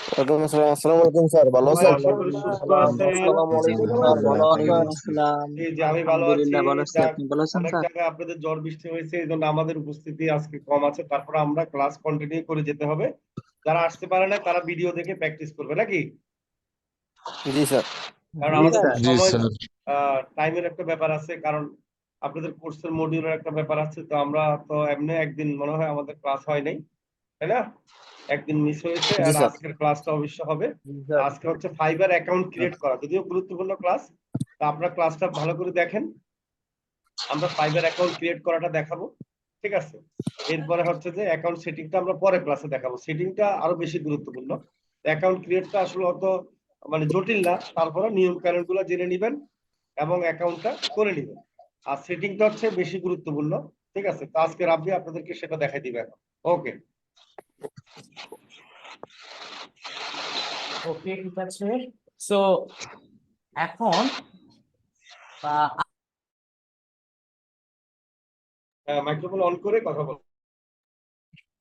ওয়ালাইকুম আসসালাম। আসসালামু আলাইকুম স্যার, ভালো ভাই আছেন? আশা করি ওয়ালাইকুম সুস্থ আসসালাম। আছেন। আসসালামু জি আলাইকুম স্যার, ভালো আলহামদুলিল্লাহ, আছেন? ওয়ালাইকুম আসসালাম। জি আমি ভালো আছি। আলহামদুলিল্লাহ ভালো আছি, যাক, আপনি ভালো আছেন অনেক স্যার? জায়গায় আপনাদের ঝড় বৃষ্টি হয়েছে, এই জন্য আমাদের উপস্থিতি আজকে কম আছে। তারপরে আমরা ক্লাস কন্টিনিউ করে যেতে হবে। যারা আসতে পারে না তারা ভিডিও দেখে প্র্যাকটিস করবে নাকি? জি স্যার। কারণ জি আমাদের তো স্যার। জি সময় স্যার। টাইমের একটা ব্যাপার আছে। কারণ আপনাদের কোর্সের মডিউলের একটা ব্যাপার আছে। তো আমরা তো এমনি একদিন মনে হয় আমাদের ক্লাস হয় নাই, তাই না? একদিন মিস হয়েছে। জি আর স্যার। আজকের ক্লাসটা অবশ্য হবে। জি স্যার। আজকে হচ্ছে ফাইবার অ্যাকাউন্ট ক্রিয়েট করা, যদিও গুরুত্বপূর্ণ ক্লাস। তা আপনারা ক্লাসটা ভালো করে দেখেন। আমরা ফাইবার অ্যাকাউন্ট ক্রিয়েট করাটা দেখাবো, ঠিক আছে? এরপরে হচ্ছে যে অ্যাকাউন্ট সেটিংটা আমরা পরে ক্লাসে দেখাবো। সেটিংটা আরো বেশি গুরুত্বপূর্ণ। অ্যাকাউন্ট ক্রিয়েটটা আসলে অত মানে জটিল না, তারপরে নিয়ম কানুন গুলো জেনে নিবেন এবং অ্যাকাউন্টটা করে নিবেন। আর সেটিংটা হচ্ছে বেশি গুরুত্বপূর্ণ, ঠিক আছে? তো আজকে রাব্বি আপনাদেরকে সেটা দেখাই দিবে এখন। ওকে। ওকে, ঠিক আছে। সো এখন আহ, মাইক্রোফোন অন করে কথা বল।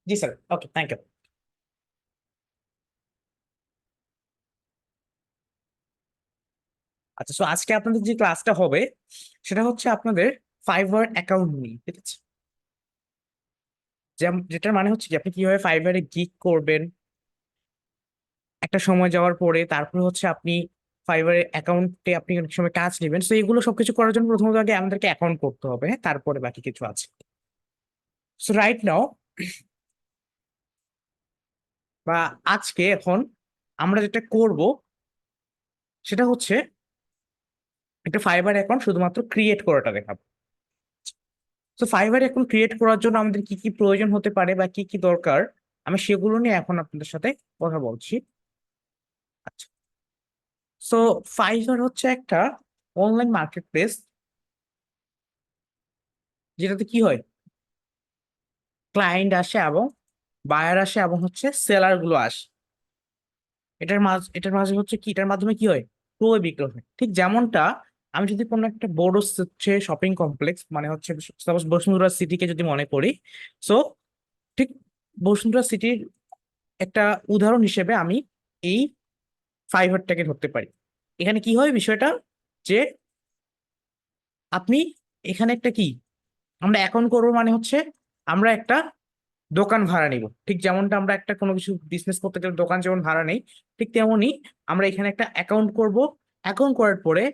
জি স্যার, ওকে, থ্যাংক ইউ। আচ্ছা, সো আজকে আপনাদের যে ক্লাসটা হবে সেটা হচ্ছে আপনাদের ফাইবার অ্যাকাউন্ট নিয়ে, ঠিক আছে? যেটার মানে হচ্ছে কি আপনি কিভাবে ফাইবারে গিগ করবেন একটা সময় যাওয়ার পরে, তারপরে হচ্ছে আপনি ফাইবারের অ্যাকাউন্টে আপনি অনেক সময় কাজ নেবেন। তো এগুলো সবকিছু করার জন্য প্রথমত আগে আমাদেরকে অ্যাকাউন্ট করতে হবে, হ্যাঁ? তারপরে বাকি কিছু আছে। সো রাইট নাও বা আজকে এখন আমরা যেটা করব সেটা হচ্ছে একটা ফাইবার অ্যাকাউন্ট শুধুমাত্র ক্রিয়েট করাটা দেখাবো। তো ফাইবার অ্যাকাউন্ট ক্রিয়েট করার জন্য আমাদের কি কি প্রয়োজন হতে পারে বা কি কি দরকার, আমি সেগুলো নিয়ে এখন আপনাদের সাথে কথা বলছি। আচ্ছা, সো ফাইবার হচ্ছে একটা অনলাইন মার্কেট প্লেস, যেটাতে কি হয়, ক্লায়েন্ট আসে এবং বায়ার আসে এবং হচ্ছে সেলার গুলো আসে। এটার মাঝে হচ্ছে কি, এটার মাধ্যমে কি হয়, ক্রয় বিক্রয় হয়। ঠিক যেমনটা আমি যদি কোনো একটা বড় হচ্ছে শপিং কমপ্লেক্স, মানে হচ্ছে সাপোজ বসুন্ধরা সিটিকে যদি মনে করি, সো ঠিক বসুন্ধরা সিটির একটা উদাহরণ হিসেবে আমি এই ফাইবারটাকে ধরতে পারি। এখানে কি হয় বিষয়টা, যে আপনি এখানে একটা কি, আমরা অ্যাকাউন্ট করবো মানে হচ্ছে আমরা একটা দোকান ভাড়া নিব। ঠিক যেমনটা আমরা একটা কোনো কিছু বিজনেস করতে গেলে দোকান যেমন ভাড়া নেই, ঠিক তেমনই আমরা এখানে একটা অ্যাকাউন্ট করব। অ্যাকাউন্ট করার পরে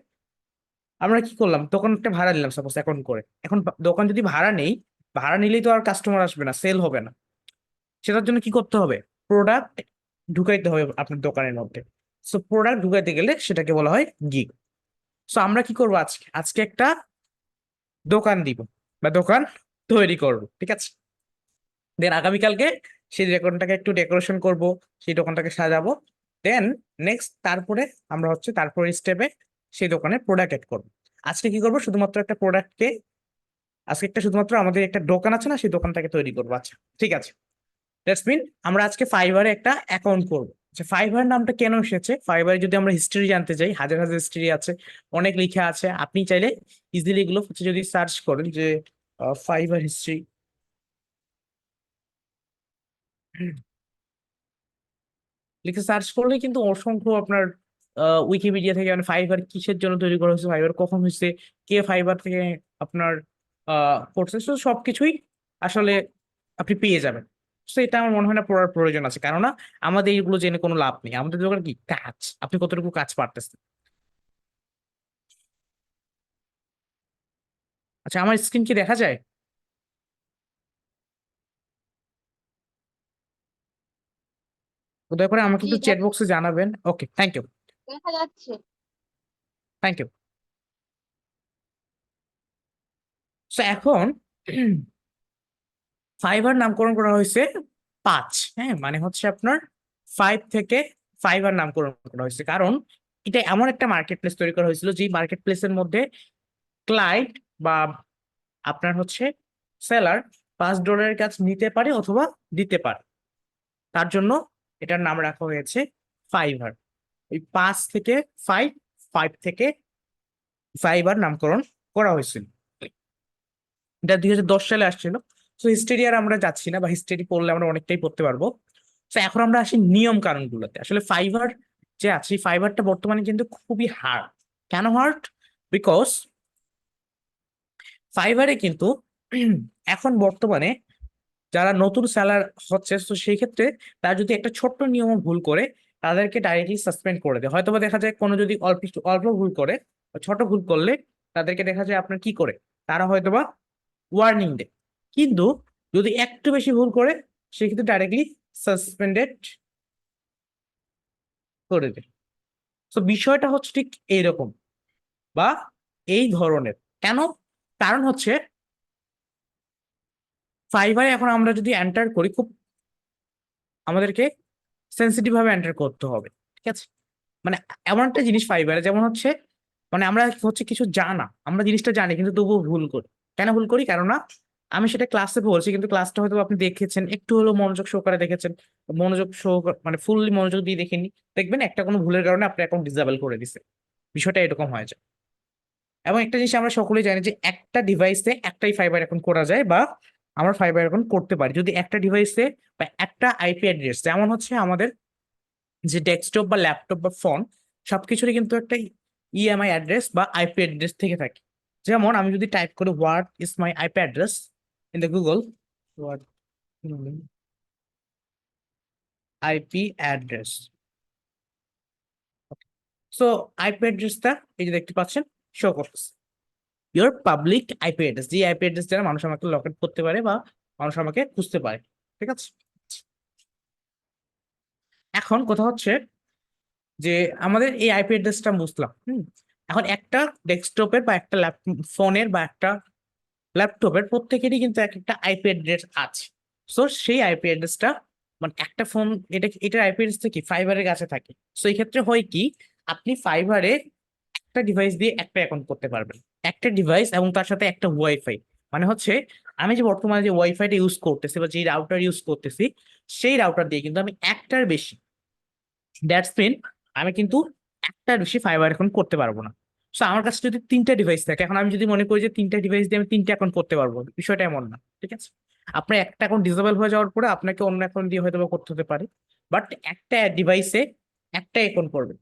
আমরা কি করলাম, দোকান একটা ভাড়া নিলাম সাপোজ অ্যাকাউন্ট করে। এখন দোকান যদি ভাড়া নেই, ভাড়া নিলেই তো আর কাস্টমার আসবে না, সেল হবে না। সেটার জন্য কি করতে হবে, প্রোডাক্ট ঢুকাইতে হবে আপনার দোকানের মধ্যে। সো প্রোডাক্ট ঢুকাইতে গেলে সেটাকে বলা হয় গিগ। সো আমরা কি করবো, আজকে আজকে একটা দোকান দিব বা দোকান তৈরি করব, ঠিক আছে? দেন আগামীকালকে সেই দোকানটাকে একটু ডেকোরেশন করব, সেই দোকানটাকে সাজাবো। দেন নেক্সট তারপরে আমরা হচ্ছে তারপরে স্টেপে সেই দোকানে প্রোডাক্ট এড করবো। আজকে কি করবো, শুধুমাত্র একটা প্রোডাক্টকে, আজকে একটা শুধুমাত্র আমাদের একটা দোকান আছে না, সেই দোকানটাকে তৈরি করবো। আচ্ছা, ঠিক আছে। দ্যাটস মিন আমরা আজকে ফাইবারে একটা অ্যাকাউন্ট করবো। আচ্ছা, ফাইবার নামটা কেন এসেছে, ফাইবারে যদি আমরা হিস্ট্রি জানতে চাই, হাজার হাজার হিস্ট্রি আছে, অনেক লেখা আছে। আপনি চাইলে ইজিলি এগুলো হচ্ছে যদি সার্চ করেন যে ফাইবার হিস্ট্রি, লিখে সার্চ করলে কিন্তু অসংখ্য আপনার উইকিপিডিয়া থেকে মানে ফাইবার কিসের জন্য তৈরি করা হয়েছে, ফাইবার কখন হয়েছে, কে ফাইবার থেকে আপনার করছে, তো সবকিছুই আসলে আপনি পেয়ে যাবেন। তো এটা আমার মনে হয় না পড়ার প্রয়োজন আছে, কেননা আমাদের এইগুলো জেনে কোনো লাভ নেই। আমাদের দরকার কি, কাজ, আপনি কতটুকু কাজ পারতেছেন। আচ্ছা, আমার স্ক্রিন কি দেখা যায়? তো দয়া করে আমাকে জি, একটু চ্যাট বক্সে জানাবেন। Okay, thank you. দেখা যাচ্ছে। Thank you. তো এখন ফাইবার নামকরণ করা হয়েছে 5, হ্যাঁ, মানে হচ্ছে আপনার 5 থেকে ফাইবার নামকরণ করা হয়েছে, কারণ এটা এমন একটা মার্কেট প্লেস তৈরি করা হয়েছিল যে মার্কেট প্লেসের মধ্যে ক্লায়েন্ট বা আপনার হচ্ছে সেলার $5 কাজ নিতে পারে অথবা দিতে পারে। তার জন্য এটার নাম রাখা হয়েছে ফাইবার। ওই 5 থেকে 5, 5 থেকে ফাইবার নামকরণ করা হয়েছিল। এটা 2010 সালে আসছিল। তো হিস্টেরি আর আমরা যাচ্ছি না, বা হিস্টেরি পড়লে আমরা অনেকটাই পড়তে পারবো। তো এখন আমরা আসি নিয়ম কানুনগুলোতে। আসলে ফাইবার যে আছে, ফাইবারটা বর্তমানে কিন্তু খুবই হার্ড। কেন হার্ড? বিকজ ফাইবারে কিন্তু এখন বর্তমানে যারা নতুন সেলার হচ্ছে, তো সেই ক্ষেত্রে তারা যদি একটা ছোট্ট নিয়ম ভুল করে, তাদেরকে ডাইরেক্টলি সাসপেন্ড করে দেয়। হয়তোবা দেখা যায় কোনো যদি অল্প ভুল করে বা ছোট ভুল করলে তাদেরকে দেখা যায় আপনার কি করে, তারা হয়তোবা ওয়ার্নিং দেয়। কিন্তু যদি একটু বেশি ভুল করে, সেক্ষেত্রে ডাইরেক্টলি সাসপেন্ডেড করে দেয়। তো বিষয়টা হচ্ছে ঠিক এইরকম বা এই ধরনের। কেন? কারণ হচ্ছে ফাইবারে এখন আমরা যদি এন্টার করি, খুব আমাদেরকে সেন্সিটিভ ভাবে এন্টার করতে হবে। ঠিক আছে? মানে এমন একটা জিনিস ফাইবারে, যেমন হচ্ছে মানে আমরা হচ্ছে কিছু জানা, আমরা জিনিসটা জানি কিন্তু তবুও ভুল করি। কেন ভুল করি? কেননা আমি সেটা ক্লাসে বলছি, কিন্তু ক্লাসটা হয়তো আপনি দেখেছেন, একটু হলেও মনোযোগ সহকারে দেখেছেন, মনোযোগ সহকারে মানে ফুললি মনোযোগ দিয়ে দেখেনি, দেখবেন একটা কোনো ভুলের কারণে আপনি অ্যাকাউন্ট ডিসেবল করে দিছে। বিষয়টা এরকম হয়ে যায়। এবং একটা জিনিস আমরা সকলেই জানি যে একটা ডিভাইসে একটাই ফাইবার এখন করা যায়, বা আমরা ফাইবার এখন করতে পারি যদি একটা ডিভাইসে বা একটা আইপি অ্যাড্রেস, যেমন হচ্ছে আমাদের যে ডেস্কটপ বা ল্যাপটপ বা ফোন, সবকিছুরই কিন্তু একটা ইএমআই অ্যাড্রেস বা আইপি অ্যাড্রেস থেকে থাকে। যেমন আমি যদি টাইপ করি what is my IP address in the Google, what IP address, so IP অ্যাড্রেসটা এই যে দেখতে পাচ্ছেন শো করতেছে ইওর পাবলিক আইপি অ্যাড্রেস, যে আইপি অ্যাড্রেস দ্বারা মানুষ আমাকে লকেট করতে পারে বা মানুষ আমাকে খুঁজতে পারে। ঠিক আছে? এখন কথা হচ্ছে যে আমাদের এই আইপি অ্যাড্রেসটা বুঝলাম। এখন একটা ডেস্কটপের বা একটা ফোনের বা একটা ল্যাপটপের প্রত্যেকেরই কিন্তু এক একটা আইপি অ্যাড্রেস আছে। সো সেই আইপি অ্যাড্রেসটা মানে একটা ফোন, এটার আইপি অ্যাড্রেসটা কি ফাইবারের কাছে থাকে। সো এই ক্ষেত্রে হয় কি, আপনি ফাইবারে একটা ডিভাইস দিয়ে একটা অ্যাকাউন্ট করতে পারবেন, একটা ডিভাইস এবং তার সাথে একটা ওয়াইফাই। মানে হচ্ছে আমি যে বর্তমানে যে ওয়াইফাইটা ইউজ করতেছি বা যে রাউটার ইউজ করতেছি, সেই রাউটার দিয়ে কিন্তু আমি একটার বেশি, দ্যাটস মিন আমি কিন্তু একটার বেশি ফাইবার এখন করতে পারবো না। সো আমার কাছে যদি তিনটা ডিভাইস থাকে, এখন আমি যদি মনে করি যে তিনটা ডিভাইস দিয়ে আমি তিনটা অ্যাকাউন্ট করতে পারবো, বিষয়টা এমন না। ঠিক আছে? আপনার একটা অ্যাকাউন্ট ডিসেবল হয়ে যাওয়ার পরে আপনাকে অন্য অ্যাকাউন্ট দিয়ে হয়তো বা করতে হতে পারে, বাট একটা ডিভাইসে একটা অ্যাকাউন্ট করবেন।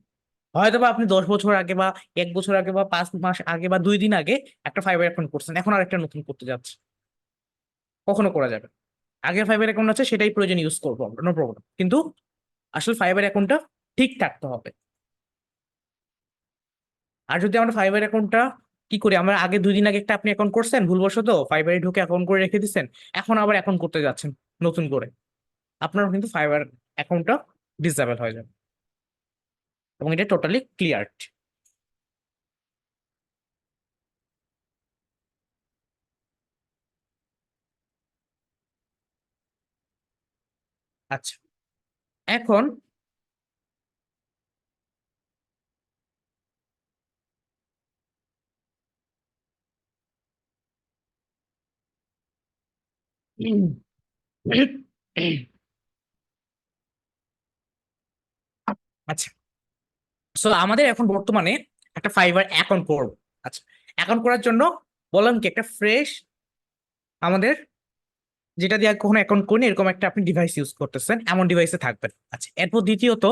হয়তোবা আপনি 10 বছর আগে বা 1 বছর আগে বা 5 মাস আগে বা 2 দিন আগে একটা ফাইবার অ্যাকাউন্ট করছেন, এখন আর একটা নতুন করতে যাচ্ছে, কখনো করা যাবে না। আগে ফাইবার অ্যাকাউন্ট আছে সেটাই প্রয়োজন ইউজ করবো আমরা, নো প্রবলেম। কিন্তু আসলে ফাইবার অ্যাকাউন্টটা ঠিক থাকতে হবে। আর যদি আমরা ফাইবার অ্যাকাউন্টটা কি করি, আমরা আগে 2 দিন আগে একটা আপনি অ্যাকাউন্ট করছেন ভুলবশত, ফাইবারে ঢুকে অ্যাকাউন্ট করে রেখে দিচ্ছেন, এখন আবার অ্যাকাউন্ট করতে যাচ্ছেন নতুন করে, আপনার কিন্তু ফাইবার অ্যাকাউন্টটা ডিসেবল হয়ে যাবে এবং এটা টোটালি ক্লিয়ার। আচ্ছা, এখন আচ্ছা, সো আমাদের এখন বর্তমানে একটা ফাইবার অ্যাকাউন্ট করব। আচ্ছা, অ্যাকাউন্ট করার জন্য বললাম কি একটা ফ্রেশ আমাদের, যেটা দিয়ে কখনো অ্যাকাউন্ট করেনি এরকম একটা আপনি ডিভাইস ইউজ করতেছেন, এমন ডিভাইসে থাকবেন। আচ্ছা, এরপর দ্বিতীয়ত,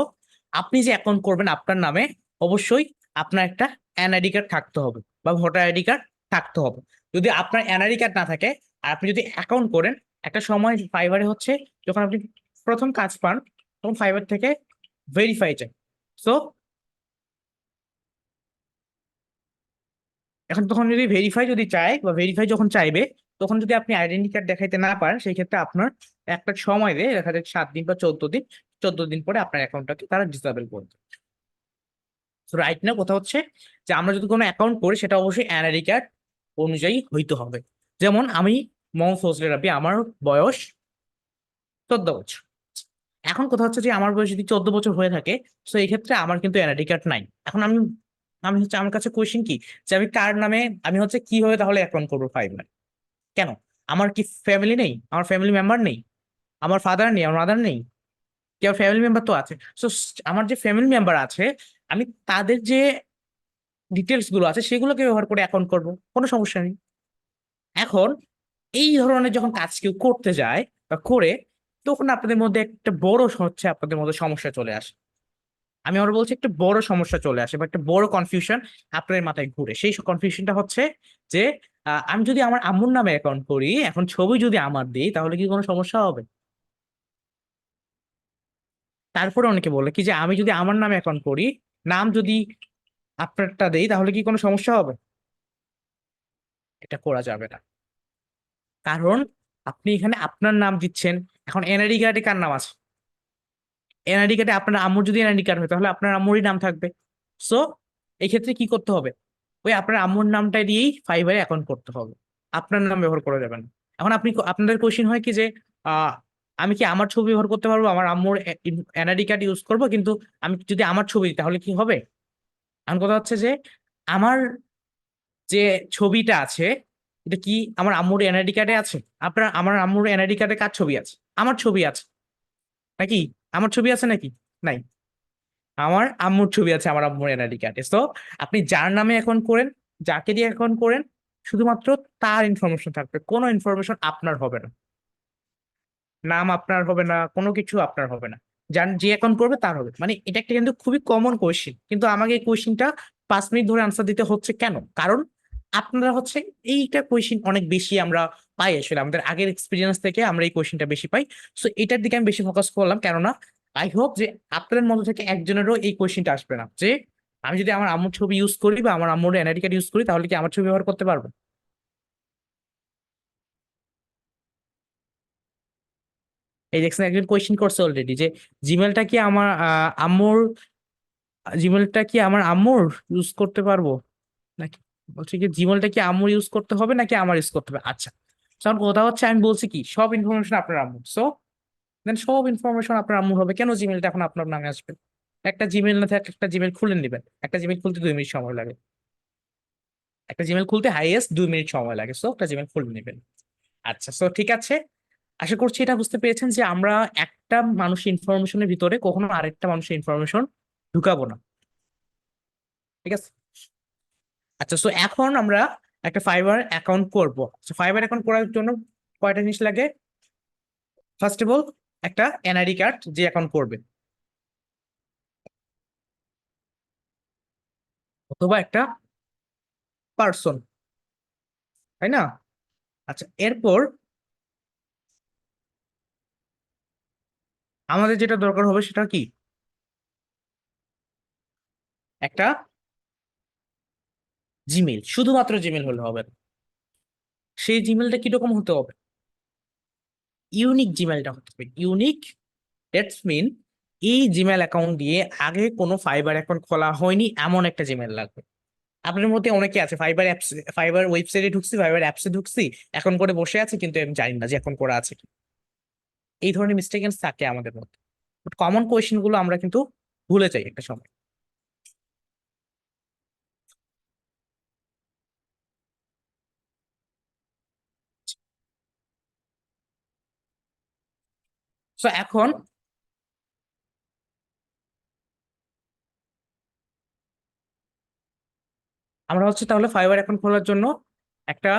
আপনি যে অ্যাকাউন্ট করবেন আপনার নামে, অবশ্যই আপনার একটা এনআইডি কার্ড থাকতে হবে বা ভোটার আইডি কার্ড থাকতে হবে। যদি আপনার এনআইডি কার্ড না থাকে আর আপনি যদি অ্যাকাউন্ট করেন, একটা সময় ফাইবারে হচ্ছে যখন আপনি প্রথম কাজ পান, তখন ফাইবার থেকে ভেরিফাই চাই। সো এখন তখন যদি ভেরিফাই যদি চায় বা ভেরিফাই যখন চাইবে, তখন যদি আপনি আইডেন্টি কার্ড দেখাইতে না পারেন, সেই ক্ষেত্রে আপনার একটা সময় দিয়ে দেখা যায় 7 দিন বা 14 দিন, 14 দিন পরে আপনার অ্যাকাউন্টটাকে তারা ডিসেবল করে দেবে। তো রাইট না কথা হচ্ছে যে আমরা যদি কোনো অ্যাকাউন্ট করি সেটা অবশ্যই এনআইডি কার্ড অনুযায়ী হইতে হবে। যেমন আমি মোহাম্মদ ফজলে রাব্বি, আমার বয়স 14 বছর। এখন কথা হচ্ছে যে আমার বয়স যদি 14 বছর হয়ে থাকে, তো এই ক্ষেত্রে আমার কিন্তু এনআইডি কার্ড নাই। এখন আমি আমি হচ্ছে আমার কাছে কোয়েশ্চেন কি, যে আমি কার নামে আমি হচ্ছে কিভাবে তাহলে অ্যাকাউন্ট করবো ফাইবার? কেন? আমার কি ফ্যামিলি নেই? আমার ফ্যামিলি মেম্বার নেই? আমার ফাদার নেই? আমার মাদার নেই? কেউ ফ্যামিলি মেম্বার তো আছে। সো আমার যে ফ্যামিলি মেম্বার আছে, আমি তাদের যে ডিটেলস গুলো আছে সেগুলোকে ব্যবহার করে অ্যাকাউন্ট করব, কোনো সমস্যা নেই। এখন এই ধরনের যখন কাজ কেউ করতে যায় বা করে, তখন আপনাদের মধ্যে একটা বড় হচ্ছে আপনাদের মধ্যে সমস্যা চলে আসে। আমি আবার বলছি একটা বড় সমস্যা চলে আসে বা একটা বড় কনফিউশন আপনাদের মাথায় ঘুরে। সেই কনফিউশনটা হচ্ছে যে আমি যদি আমার আম্মুর নামে অ্যাকাউন্ট করি, এখন ছবি যদি আমার দিই তাহলে কি কোনো সমস্যা হবে? তারপরে অনেকে বলে কি যে আমি যদি আমার নামে অ্যাকাউন্ট করি, নাম যদি আপনারটা দেই তাহলে কি কোনো সমস্যা হবে? এটা করা যাবে না। কারণ আপনি এখানে আপনার নাম দিচ্ছেন। এখন এনআইডি কার্ডে কার নাম আছে? এনআইডি কার্ডে আপনার আম্মুর যদি এনআইডি কার্ড হয় তাহলে আপনার আম্মুরই নাম থাকবে। সো এই ক্ষেত্রে কি করতে হবে? ওই আপনার আম্মুর নামটা দিয়েই ফাইবারে অ্যাকাউন্ট করতে হবে, আপনার নাম ব্যবহার করা যাবে না। এখন আপনাদের কোশ্চিন হয় কি যে আহ আমি কি আমার ছবি ব্যবহার করতে পারবো, আমার আম্মুর এনআইডি কার্ড ইউজ করবো, কিন্তু আমি যদি আমার ছবি দিই তাহলে কি হবে? এখন কথা হচ্ছে যে আমার যে ছবিটা আছে এটা কি আমার আম্মুর এনআইডি কার্ডে আছে? আমার আম্মুর এনআইডি কার্ডে কার ছবি আছে? আমার ছবি আছে নাকি? আমার ছবি আছে নাকি? নাই। আমার আম্মুর ছবি আছে আমার আম্মুর এনআইডি কার্ডে। তো আপনি যার নামে অ্যাকাউন্ট করেন, যাকে দিয়ে অ্যাকাউন্ট করেন, শুধুমাত্র তার ইনফরমেশন থাকবে, কোনো ইনফরমেশন আপনার হবে না। নাম আপনার হবে না, কোনো কিছু আপনার হবে না। যার যে অ্যাকাউন্ট করবে তার হবে। মানে এটা একটা কিন্তু খুবই কমন কোয়েশ্চেন, কিন্তু আমাকে এই কোয়েশ্চেনটা 5 মিনিট ধরে আনসার দিতে হচ্ছে কেন? কারণ আপনারা হচ্ছে এইটা কোয়েশ্চেন অনেক বেশি আমরা পাই, আসলে আমাদের আগের এক্সপিরিয়েন্স থেকে আমরা এই কোয়েশ্চেনটা বেশি পাই। সো এটার দিকে আমি বেশি ফোকাস করলাম, কেননা আই হোপ যে আপনাদের মধ্যে থেকে একজনেরও এই কোয়েশ্চেনটা আসবে না যে আমি যদি আমার আম্মুর ছবি ইউজ করি বা আমার আম্মুর এনআইডি কার্ড ইউজ করি তাহলে কি আমার ছবি ব্যবহার করতে পারবো? এই দেখছেন একজন কোয়েশ্চেন করছে অলরেডি যে জিমেলটা কি আমার আম্মুর, জিমেলটা কি আমার আম্মুর ইউজ করতে পারবো নাকি? বলছে কি জিমেলটা কি আম্মুর ইউজ করতে হবে নাকি আমার ইউজ করতে হবে? আচ্ছা, তখন কথা হচ্ছে আমি বলছি কি সব ইনফরমেশন আপনার আম্মুর। সো দেন সব ইনফরমেশন আপনার আম্মুর হবে, কেন জিমেলটা এখন আপনার নামে আসবে? একটা জিমেল না থাকে একটা জিমেল খুলে নেবেন, একটা জিমেল খুলতে 2 মিনিট সময় লাগে, একটা জিমেল খুলতে হাইয়েস্ট 2 মিনিট সময় লাগে। সো একটা জিমেল খুলে নেবেন। আচ্ছা, সো ঠিক আছে, আশা করছি এটা বুঝতে পেরেছেন যে আমরা একটা মানুষের ইনফরমেশনের ভিতরে কখনো আরেকটা মানুষের ইনফরমেশন ঢুকাবো না। ঠিক আছে? আচ্ছা, সো এখন আমরা একটা ফাইবার অ্যাকাউন্ট করব। ফাইবার অ্যাকাউন্ট করার জন্য কয়টা জিনিস লাগে? ফার্স্ট অফ অল একটা এনআইডি কার্ড যে অ্যাকাউন্ট করবে, অথবা একটা পার্সন, তাই না? আচ্ছা, এরপর আমাদের যেটা দরকার হবে সেটা কি? একটা জিমেল, শুধুমাত্র জিমেল হলে হবে না। সেই জিমেলটা কিরকম হতে হবে? ইউনিক জিমেলটা হতে হবে, ইউনিক। দ্যাটস মিন এই জিমেল অ্যাকাউন্ট দিয়ে আগে কোনো ফাইবার অ্যাকাউন্ট খোলা হয়নি এমন একটা জিমেল লাগবে। আপনাদের মধ্যে অনেকে আছে ফাইবার অ্যাপস, ফাইবার ওয়েবসাইটে ঢুকছি, ফাইবার অ্যাপসে ঢুকছি, এখন করে বসে আছে কিন্তু আমি জানি না যে এখন করা আছে কি। এই ধরনের মিস্টেকেন্স থাকে আমাদের মধ্যে, বাট কমন কোয়েশ্চেন গুলো আমরা কিন্তু ভুলে যাই একটা সময়। সো এখন আমরা হচ্ছে তাহলে ফাইবার অ্যাকাউন্ট খোলার জন্য একটা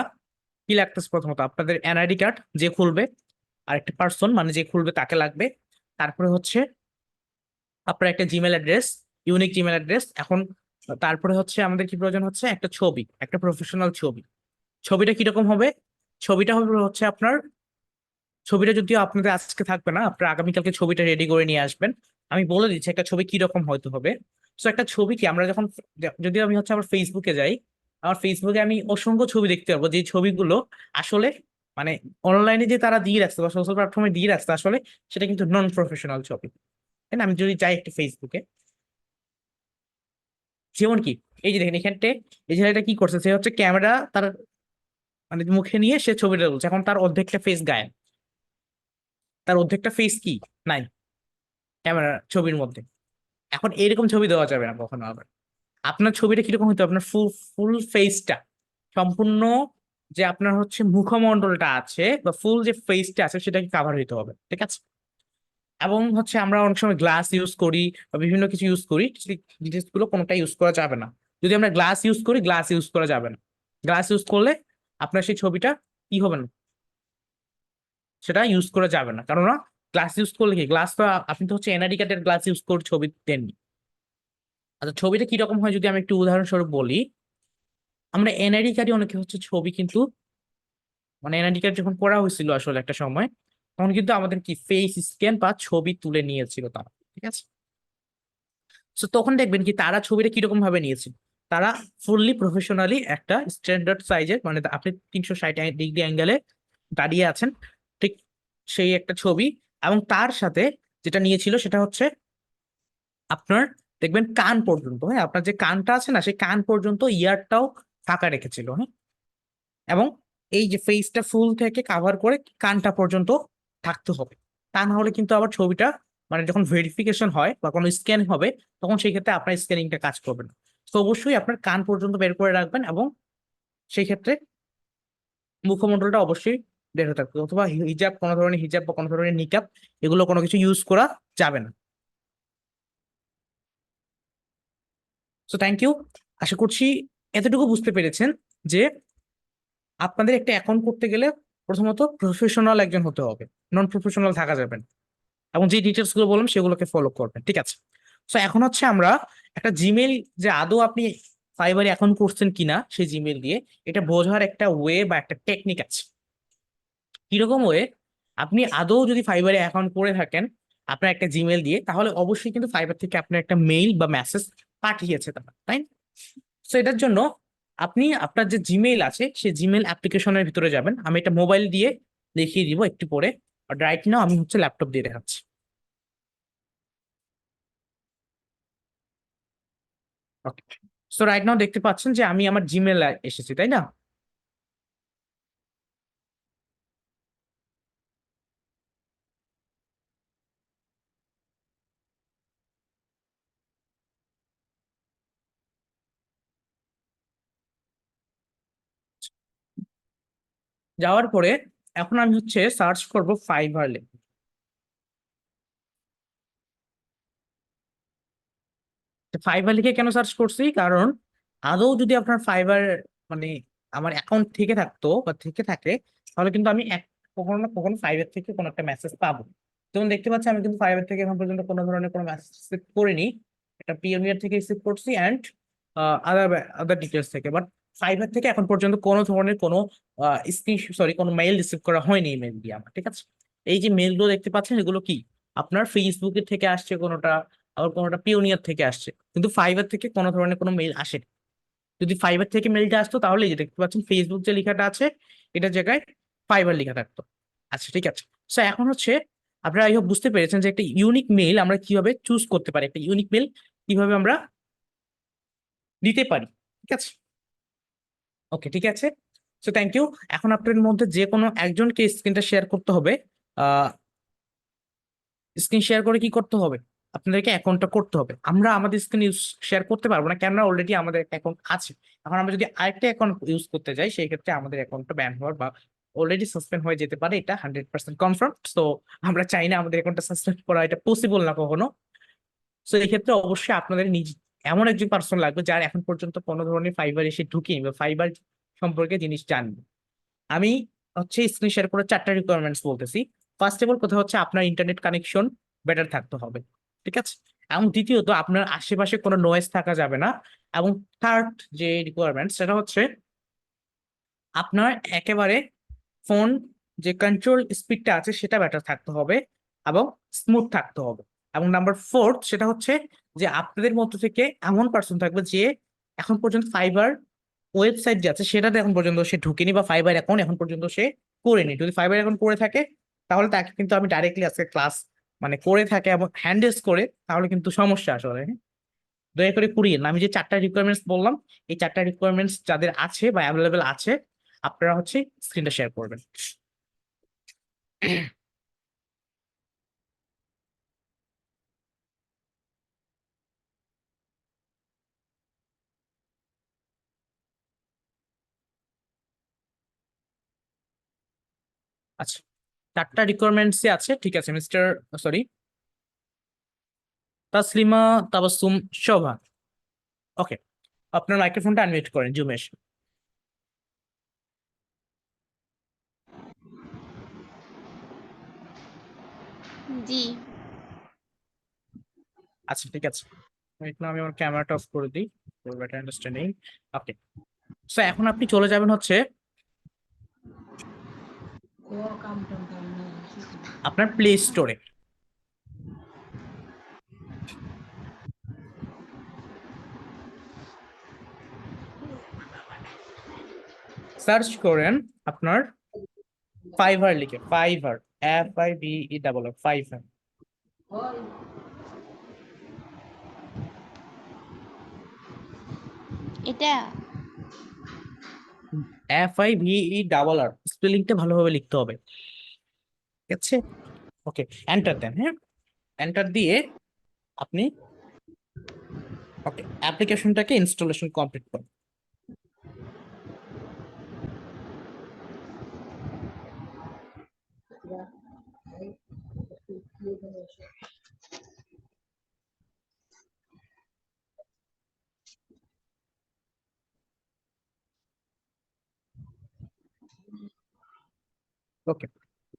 কি লাগতেছে? প্রথমত আপনাদের এনআইডি কার্ড যে খুলবে, আর একটা পার্সন মানে যে খুলবে তাকে লাগবে। তারপরে হচ্ছে আপনার একটা Gmail address, unique Gmail address. এখন তারপরে হচ্ছে আমাদের কি প্রয়োজন হচ্ছে? একটা ছবি, একটা প্রফেশনাল ছবি। ছবিটা কিরকম হবে? ছবিটা হবে হচ্ছে আপনার, ছবিটা যদিও আপনাদের আজকে থাকবে না, আপনার আগামীকালকে ছবিটা রেডি করে নিয়ে আসবেন। আমি বলে দিচ্ছি একটা ছবি কিরকম হয়তো হবে। তো একটা ছবি কি আমরা যখন, যদি আমি হচ্ছে আমার ফেসবুকে যাই, আমার ফেসবুকে আমি অসংখ্য ছবি দেখতে পাবো যে ছবিগুলো আসলে মানে অনলাইনে যে তারা দিয়ে রাখছে বা সোশ্যাল প্ল্যাটফর্মে দিয়ে রাখছে আসলে সেটা কিন্তু নন প্রফেশনাল ছবি, তাই না? আমি যদি যাই একটা ফেসবুকে, যেমন কি এই যে দেখেন এখানটা, এই ছেলেটা কি করছে, সে হচ্ছে ক্যামেরা তার মানে মুখে নিয়ে সে ছবিটা তুলছে। এখন তার অর্ধেকটা ফেস গায়েব, তার অর্ধেকটা ফেস কি নাই ক্যামেরা ছবির মধ্যে। এখন এরকম ছবি দেওয়া যাবে না কখনো আবার। আপনার ছবিটা কিরকম হতে হবে? আপনার ফুল ফুল ফেসটা সম্পূর্ণ, যে আপনার হচ্ছে মুখমণ্ডলটা আছে বা ফুল যে ফেসটা আছে সেটাকে কাভার হইতে হবে, ঠিক আছে? এবং হচ্ছে আমরা অনেক সময় গ্লাস ইউজ করি বা বিভিন্ন কিছু ইউজ করি, সেই জিনিসগুলো কোনোটা ইউজ করা যাবে না। যদি আমরা গ্লাস ইউজ করি, গ্লাস ইউজ করা যাবে না। গ্লাস ইউজ করলে আপনার সেই ছবিটা কি হবে না, সেটা ইউজ করা যাবে না, কেননা গ্লাস ইউজ করলে কি, গ্লাস তো আপনি তো হচ্ছে এনআইডি কার্ডের গ্লাস ইউজ করে ছবি দেননি। আচ্ছা, ছবিটা কিরকম হয় যদি আমি একটু উদাহরণস্বরূপ বলি। আমরা এনআইডি কার্ডে অনেকে হচ্ছে ছবি কিন্তু, মানে এনআইডি কার্ড যখন করা হয়েছিল আসলে একটা সময়, তখন কিন্তু আমাদের কি ফেস স্ক্যান বা ছবি তুলে নিয়েছিল তারা, ঠিক আছে। তো তখন দেখবেন কি তারা ছবিটা কিরকম ভাবে নিয়েছিল, তারা ফুললি প্রফেশনালি একটা স্ট্যান্ডার্ড সাইজের, মানে আপনি 360 ডিগ্রি অ্যাঙ্গেলে দাঁড়িয়ে আছেন, ঠিক সেই একটা ছবি। এবং তার সাথে যেটা নিয়েছিল সেটা হচ্ছে আপনার দেখবেন কান পর্যন্ত, হ্যাঁ, আপনার যে কানটা আছে না সেই কান পর্যন্ত ইয়ারটাও ফাঁকা রেখেছিল, হ্যাঁ। এবং এই যে ফেসটা ফুল থেকে কাভার করে কানটা পর্যন্ত থাকতে হবে, তা না হলে কিন্তু আবার ছবিটা, মানে যখন ভেরিফিকেশন হয় বা কোনো স্ক্যান হবে, তখন সেই ক্ষেত্রে আপনার স্ক্যানিংটা কাজ করবে না। তো অবশ্যই আপনার কান পর্যন্ত বের করে রাখবেন, এবং সেই ক্ষেত্রে মুখমণ্ডলটা অবশ্যই বের হতে থাকবে, অথবা হিজাব, কোনো ধরনের হিজাব বা কোনো ধরনের নিকাব, এগুলো কোনো কিছু ইউজ করা যাবে না। So thank you. আশা করছি এতটুকু বুঝতে পেরেছেন যে আপনাদের একটা অ্যাকাউন্ট করতে গেলে প্রথমত প্রফেশনাল একজন হতে হবে, নন প্রফেশনাল থাকা যাবে না, এবং যে ডিটেলস গুলো বললাম সেগুলোকে ফলো করবেন, ঠিক আছে। সো এখন হচ্ছে আমরা একটা জিমেইল, যে আদৌ আপনি ফাইবারে অ্যাকাউন্ট করছেন কিনা সেই জিমেইল দিয়ে, এটা বোঝার একটা ওয়ে বা একটা টেকনিক আছে। কিরকম ওয়ে? আপনি আদৌ যদি ফাইবারে অ্যাকাউন্ট করে থাকেন আপনার একটা জিমেইল দিয়ে, তাহলে অবশ্যই কিন্তু ফাইবার থেকে আপনার একটা মেইল বা মেসেজ পাঠিয়েছে তারা, তাই না? সো এটার জন্য আপনি আপনার যে জিমেইল আছে সেই জিমেইল অ্যাপ্লিকেশনের ভিতরে যাবেন। আমি এটা মোবাইল দিয়ে দেখিয়ে দিব একটু পরে, আর রাইট নাও আমি হচ্ছে ল্যাপটপ দিয়ে দেখাচ্ছি। ওকে। সো রাইট নাও দেখতে পাচ্ছেন যে আমি আমার জিমেইল এসেছি, তাই না? যাওয়ার পরে এখন আমি হচ্ছে সার্চ করব ফাইবার। ফাইবার লিখে কেন সার্চ করছি, কারণ আদৌ যদি আপনার ফাইবার, মানে আমার অ্যাকাউন্ট থেকে থাকতো বা থেকে থাকে, তাহলে কিন্তু আমি কখনো না কখনো ফাইবার থেকে কোনো একটা মেসেজ পাবো। যেমন দেখতে পাচ্ছি আমি কিন্তু ফাইবার থেকে এখন পর্যন্ত কোনো ধরনের কোনো মেসেজ রিসিভ করিনি। একটা পিওনিয়ার থেকে রিসিভ করছি অ্যান্ড আদার আদার ডিটেলস থেকে, বাট ফাইবার থেকে এখন পর্যন্ত কোনো ধরনের কোনো কোনো মেইল রিসিভ করা হয়নি ইমেল দিয়ে আমার, ঠিক আছে। এই যে মেইলগুলো দেখতে পাচ্ছেন এগুলো কি আপনার ফেসবুকের থেকে আসছে কোনোটা, আবার কোনোটা পিওনিয়ার থেকে আসছে, কিন্তু ফাইবার থেকে কোনো ধরনের কোনো মেইল আসেনি। যদি ফাইবার থেকে মেইলটা আসতো তাহলে এই যে দেখতে পাচ্ছেন ফেসবুক যে লেখাটা আছে এটার জায়গায় ফাইবার লেখা থাকতো। আচ্ছা, ঠিক আছে। সো এখন হচ্ছে আপনারা আই হোপ বুঝতে পেরেছেন যে একটা ইউনিক মেইল আমরা কিভাবে চুজ করতে পারি, একটা ইউনিক মেইল কিভাবে আমরা দিতে পারি, ঠিক আছে। ওকে, ঠিক আছে। So thank you. এখন আপনাদের মধ্যে যে কোনো একজনকে স্ক্রিনটা শেয়ার করতে হবে। স্ক্রিন শেয়ার করে কি করতে হবে, আপনাদেরকে অ্যাকাউন্টটা করতে হবে। আমরা আমাদের স্ক্রিন ইউজ শেয়ার করতে পারবো না, কেননা অলরেডি আমাদের একটা অ্যাকাউন্ট আছে। এখন আমরা যদি আরেকটা অ্যাকাউন্ট ইউজ করতে যাই সেই ক্ষেত্রে আমাদের অ্যাকাউন্টটা ব্যান হওয়ার বা অলরেডি সাসপেন্ড হয়ে যেতে পারে, এটা 100% কনফার্ম। তো আমরা চাই না আমাদের অ্যাকাউন্টটা সাসপেন্ড করা, এটা পসিবল না কখনো। তো এই ক্ষেত্রে অবশ্যই আপনাদের নিজ এমন একজন পার্সন লাগবে যার এখন পর্যন্ত কোনো ধরনের ফাইবার এসে ঢুকিনি বা ফাইবার সম্পর্কে জিনিস জানবে। আমি হচ্ছে স্ক্রিন শেয়ার করে 4টা রিকোয়ারমেন্টস বলতেছি। ফার্স্ট অফ অল কথা হচ্ছে আপনার ইন্টারনেট কানেকশন বেটার থাকতে হবে, ঠিক আছে। এবং দ্বিতীয়ত আপনার আশেপাশে কোনো নয়েজ থাকা যাবে না। এবং থার্ড যে রিকোয়ারমেন্ট সেটা হচ্ছে আপনার একেবারে ফোন যে কন্ট্রোল স্পিডটা আছে সেটা বেটার থাকতে হবে এবং স্মুথ থাকতে হবে। এবং নাম্বার ফোর্থ সেটা হচ্ছে যে আপনাদের মধ্যে থেকে এমন পার্সন থাকবে যে এখন পর্যন্ত ফাইবার ওয়েবসাইট যে আছে সেটাতে এখন পর্যন্ত সে ঢুকেনি বা ফাইবার অ্যাকাউন্ট এখন পর্যন্ত সে করেনি। যদি ফাইবার অ্যাকাউন্ট করে থাকে তাহলে তাকে কিন্তু আমি ডাইরেক্টলি আজকে ক্লাস, মানে করে থাকে এবং হ্যান্ডেলস করে, তাহলে কিন্তু সমস্যা আসলে, হ্যাঁ? দয়া করে করিয়ে না। আমি যে 4টা রিকোয়ারমেন্টস বললাম এই 4টা রিকোয়ারমেন্টস যাদের আছে বা অ্যাভেলেবেল আছে আপনারা হচ্ছে স্ক্রিনটা শেয়ার করবেন। আচ্ছা, 4টা রিকোয়ারমেন্টসে আছে, ঠিক আছে মিস্টার, সরি, তাসলিমা তাবাসসুম শোভা। ওকে, আপনার মাইক্রোফোনটা আনমিউট করেন জুমেশ। জি। আচ্ছা ঠিক আছে, Right now আমি আমার ক্যামেরাটা অফ করে দিই for better understanding. Okay, so এখন আপনি চলে যাবেন হচ্ছে আপনার প্লে স্টোরে। সার্চ করেন আপনার ফাইভার লিখে, ফাইভার, FIVER, ফাইভার। এটা FIVER, স্পেলিংটা ভালোভাবে লিখতে হবে, ঠিক আছে? ওকে, এন্টার দেন। হ্যাঁ, এন্টার দিয়ে আপনি ওকে অ্যাপ্লিকেশনটাকে ইনস্টলেশন কমপ্লিট করুন। ওকে,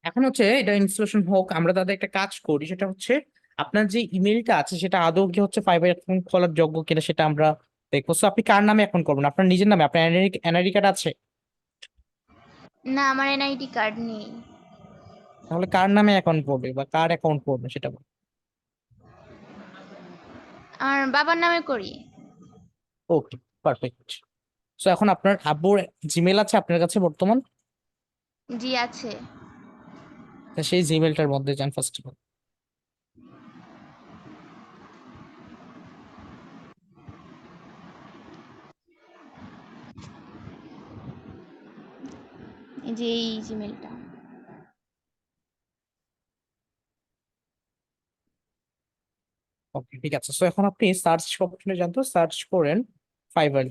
এখন হচ্ছে এটা ইনস্টলেশন হোক, আমরা তাদের একটা কাজ করি, সেটা হচ্ছে আপনার যে ইমেলটা আছে সেটা আদৌ কি হচ্ছে ফাইবার অ্যাকাউন্ট খোলার যোগ্য কিনা সেটা আমরা দেখবো। সো আপনি কার নামে অ্যাকাউন্ট করবেন? আপনার নিজের নামে? আপনার এনআইডি কার্ড আছে? না, আমার এনআইডি কার্ড নেই। তাহলে কার নামে অ্যাকাউন্ট করবে বা কার অ্যাকাউন্ট করবে সেটা বলুন। আমার বাবার নামে করি। ওকে, পারফেক্ট। সো এখন আপনার আব্বুর জিমেল আছে আপনার কাছে বর্তমান? জি আছে। তা সেই জিমেলটার মধ্যে যান ফার্স্ট অফ অল। এই যে এই জিমেলটা। ওকে ঠিক আছে, সো এখন আপনি সার্চ অপশনে যান, তো সার্চ করেন ফাইবার।